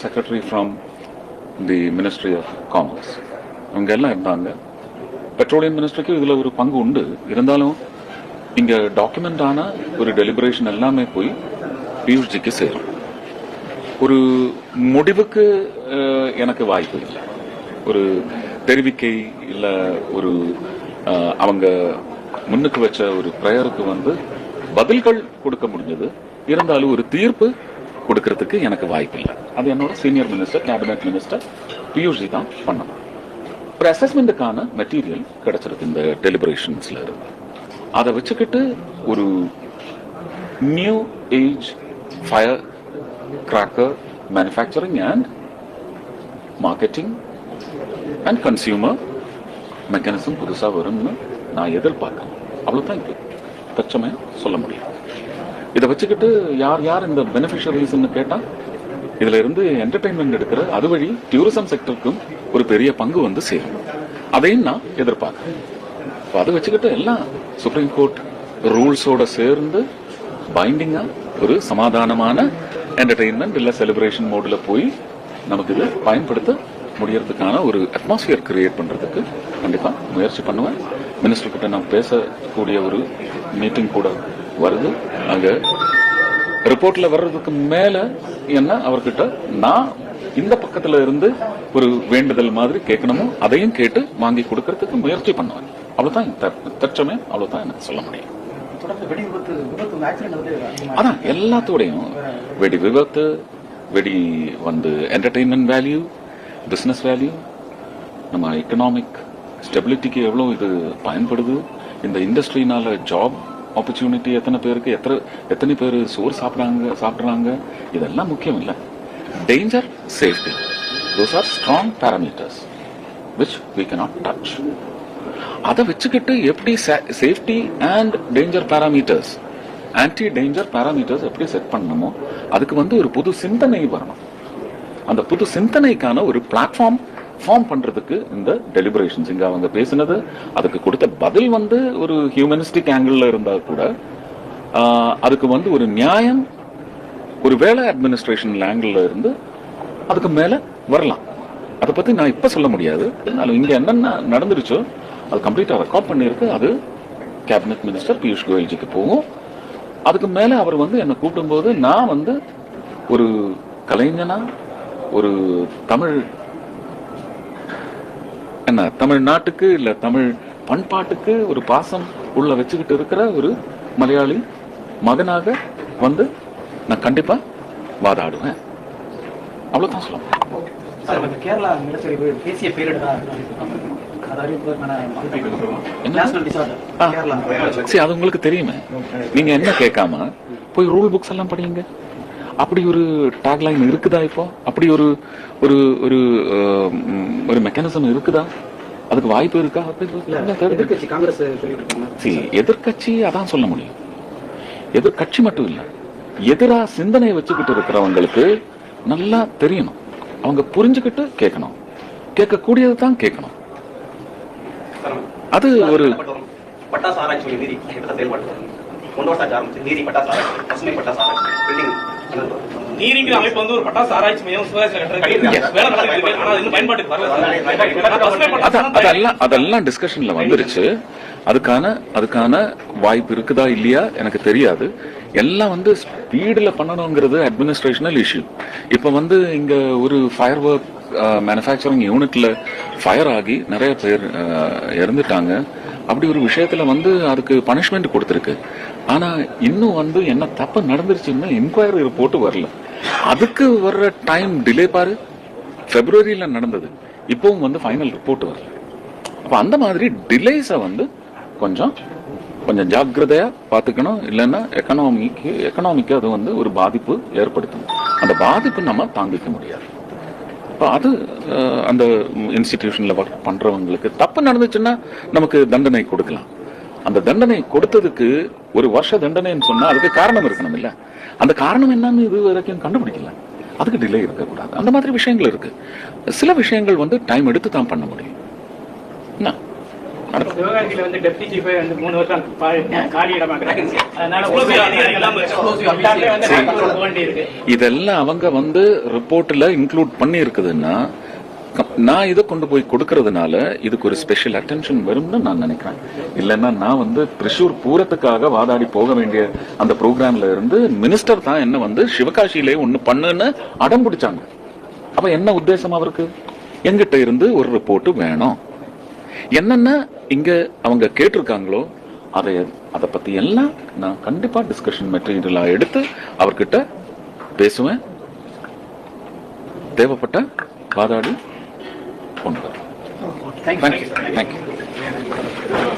secretary from the Ministry of Commerce. அவங்க எல்லாம் இருந்தாங்க. பெட்ரோலியம் மினிஸ்ட்ரிக்கு இதுல ஒரு பங்கு உண்டு. இருந்தாலும் இங்க டாக்குமெண்ட் ஆன ஒரு டெலிபரேஷன் எல்லாமே போய் பியூஷ்ஜிக்கு சேரும். ஒரு முடிவுக்கு எனக்கு வாய்ப்பு இல்லை. ஒரு தெரிவிக்கை இல்ல ஒரு அவங்க முன்னுக்கு வச்ச ஒரு பிரேயருக்கு வந்து பதில்கள் கொடுக்க முடிஞ்சது. இருந்தாலும் ஒரு தீர்ப்பு கொடுக்கறதுக்கு எனக்கு வாய்ப்பு இல்லை. அது என்னோட சீனியர் மினிஸ்டர், கேபினெட் மினிஸ்டர் பியூஷ்ஜி தான் பண்ணணும். ஒரு அசஸ்மெண்ட்டுக்கான மெட்டீரியல் கிடைச்சிருக்கு இந்த டெலிபரேஷன்ஸ்ல இருந்து. அதை வச்சுக்கிட்டு ஒரு new age fire cracker manufacturing and marketing and consumer mechanism புதுசாக வரும்னு நான் எதிர்பார்க்கிறேன். அவ்வளோதான் இது தற்சமயம் சொல்ல முடியும். இதை வச்சுக்கிட்டு யார் யார் இந்த பெனிஃபிஷரிஸ்ன்னு கேட்டால் இதுல இருந்து என்டர்டைன்மெண்ட் எடுக்கிற அது வழி டூரிசம் செக்டருக்கும் ஒரு பெரிய பங்கு வந்து சேரும். அதையும் நான் எதிர்பார்க்கிறேன். அதை வச்சுக்கிட்டு எல்லாம் சுப்ரீம் கோர்ட் ரூல்ஸோட சேர்ந்து பைண்டிங்கா ஒரு சமாதானமான என்டர்டைன்மெண்ட் இல்ல செலிப்ரேஷன் மோட்ல போய் நமக்கு இது பயன்படுத்த முடியறதுக்கான ஒரு அட்மாஸ்பியர் கிரியேட் பண்றதுக்கு கண்டிப்பா முயற்சி பண்ணுவேன். மினிஸ்டர் கிட்ட நான் பேசக்கூடிய ஒரு மீட்டிங் கூட வருது. அங்க ரிப்போர்ட்ல வர்றதுக்கு மேல என்ன அவர்கிட்ட நான் இந்த பக்கத்துல இருந்து ஒரு வேண்டுதல் மாதிரி கேட்கணுமோ அதையும் கேட்டு வாங்கி கொடுக்கறதுக்கு முயற்சி பண்ணுவேன். அவ்வளவுதான் தற்சமயம் அவ்வளவுதான் எனக்கு சொல்ல முடியும். அதான் எல்லாத்தோடையும் வெடி விபத்து, வெடி வந்து என்டர்டெயின்மெண்ட் வேல்யூ, பிசினஸ் வேல்யூ, நம்ம எக்கனாமிக் ஸ்டெபிலிட்டிக்கு எவ்வளவு இது பயன்படுது, இந்த இண்டஸ்ட்ரினால ஜாப் ஆப்பர்ச்சுனிட்டி எத்தனை பேருக்கு எத்தனை பேர் சோறு சாப்பிடுறாங்க இதெல்லாம் முக்கியம் இல்லை. Danger, safety, those are strong parameters which we cannot touch. அதை வச்சுக்கிட்டு எப்படி safety and danger parameters, anti danger parameters எப்படி செட் பண்ணணுமோ அதுக்கு வந்து ஒரு புது சிந்தனை வரணும். அந்த புது சிந்தனைக்கான ஒரு பிளாட்ஃபார்ம் ஃபார்ம் பண்றதுக்கு இந்த டெலிபரேஷன்ஸ் இங்க அவங்க பேசினது, அதுக்கு கொடுத்த பதில் வந்து ஒரு ஹியூமனிஸ்டிக் ஆங்கிள் இருந்தா கூட அதுக்கு வந்து ஒரு நியாயம் ஒரு வேலை அட்மினிஸ்ட்ரேஷன் ஆங்கிள் இருந்து அதுக்கு மேல வரலாம். அதை பத்தி நான் இப்ப சொல்ல முடியாது. இங்க என்னென்ன நடந்துருச்சோ அது கம்ப்ளீட்டா ரெக்கார்ட் பண்ணிருக்கு. அது கேபினெட் மினிஸ்டர் பியூஷ் கோயல்ஜிக்கு போகும். அதுக்கு மேல அவர் வந்து என்னை கூப்பிடும் போது நான் வந்து ஒரு கலைஞனா ஒரு தமிழ்நாட்டுக்கு இல்ல தமிழ் பண்பாட்டுக்கு ஒரு பாசம் உள்ள வச்சுக்கிட்டு இருக்கிற ஒரு மலையாளி மகனாக வந்து நான் கண்டிப்பா வாதாடுவேன். அவ்வளவுதான் சொல்ல அது உங்களுக்கு தெரியுமே. நீங்க என்ன கேட்காம போய் ரூல் புக்ஸ் எல்லாம் படிங்க. அப்படி ஒரு டாக்லைன் இருக்குதா? இப்போ அப்படி ஒரு ஒரு ஒரு மெக்கானிசம் இருக்குதா? அதுக்கு வாய்ப்பு இருக்கா? எதிர்கட்சி அதான் சொல்ல முடியும். எதிர்கட்சி மட்டும் இல்ல, எதிரா சிந்தனை வச்சுக்கிட்டு இருக்கிறவங்களுக்கு நல்லா தெரியணும். அவங்க புரிஞ்சுக்கிட்டு கேட்கணும். கேட்கக்கூடியது தான் கேட்கணும். அது ஒரு பட்டாசு ஆராய்ச்சி நீதி செயல்பாடு நீதி பட்டாசு ஆராய்ச்சி பசுமை பட்டாசு ஆராய்ச்சி நீரிங்கிற அமைப்பு வந்து ஒரு பட்டாசு ஆராய்ச்சி மையம் அதெல்லாம் டிஸ்கஷன்ல வந்துருச்சு. அதுக்கான வாய்ப்பு இருக்குதா இல்லையா எனக்கு தெரியாது. எல்லாம் வந்து ஸ்பீடுல பண்ணணுங்கிறது அட்மினிஸ்ட்ரேஷனல் இஷ்யூ. இப்ப வந்து இங்க ஒரு ஃபயர் ஒர்க் மேனுஃபேக்சரிங் யூனிட்ல ஃபயர் ஆகி நிறைய பேர் இறந்துட்டாங்க. அப்படி ஒரு விஷயத்துல வந்து அதுக்கு பனிஷ்மெண்ட் கொடுத்திருக்கு. ஆனா இன்னும் வந்து என்ன தப்பு நடந்துருச்சுன்னு இன்கொயரி ரிப்போர்ட் வரல. அதுக்கு வர்ற டைம் டிலே பாரு. பிப்ரவரியில நடந்தது, இப்பவும் வந்து ஃபைனல் ரிப்போர்ட் வரல. அப்ப அந்த மாதிரி டிலேஸ வந்து கொஞ்சம் ஜாக்கிரதையா பாத்துக்கணும். இல்லைன்னா எக்கனாமிக்கு அது வந்து ஒரு பாதிப்பு ஏற்படுத்தும். அந்த பாதிப்பு நம்ம தாங்கிக்க முடியாது. அது அந்த இன்ஸ்டிடியூஷன்ல ஒர்க் பண்றவங்களுக்கு தப்பு நடந்துச்சுன்னா நமக்கு தண்டனை கொடுக்கலாம். அந்த தண்டனை கொடுத்ததுக்கு ஒரு வருஷ தண்டனைன்னு சொன்னா அதுக்கு காரணம் இருக்கணும் இல்ல. அந்த காரணம் என்னன்னு இது வரைக்கும் கண்டுபிடிக்கல. அதுக்கு டிலே இருக்கக்கூடாது. அந்த மாதிரி விஷயங்கள் இருக்கு. சில விஷயங்கள் வந்து டைம் எடுத்து தான் பண்ண முடியும். சிவகாசியில வந்து டெப்டி சீஃபே வந்து 3 வருஷம் காலியிடமாக்குறாங்க. அதனால இதெல்லாம் அவங்க வந்து ரிப்போர்ட்ல இன்க்ளூட் பண்ணி இருக்குதுன்னா நான் இதை கொண்டு போய் கொடுக்கறதுனால இதுக்கு ஒரு ஸ்பெஷல் அட்டென்ஷன் வரும்னு நான் நினைக்கிறேன். இல்லைன்னா நான் வந்து திரிசூர் பூரத்துக்காக வாதாடி போக வேண்டிய அந்த ப்ரோக்ராம்ல இருந்து மினிஸ்டர் தான் என்ன வந்து சிவகாசியிலே ஒண்ணு பண்ணுன்னு அடம் பிடிச்சாங்க. அப்ப என்ன உத்தேசம் அவருக்கு? எங்கிட்ட இருந்து ஒரு ரிப்போர்ட் வேணும். என்னென்ன இங்க அவங்க கேட்டிருக்காங்களோ அதை பத்தி எல்லாம் நான் கண்டிப்பா டிஸ்கஷன் மெட்டீரியலா எடுத்து அவர்கிட்ட பேசுவேன். தேவைப்பட்ட வாதாடி கொண்டு வரேன். தேங்க்யூ.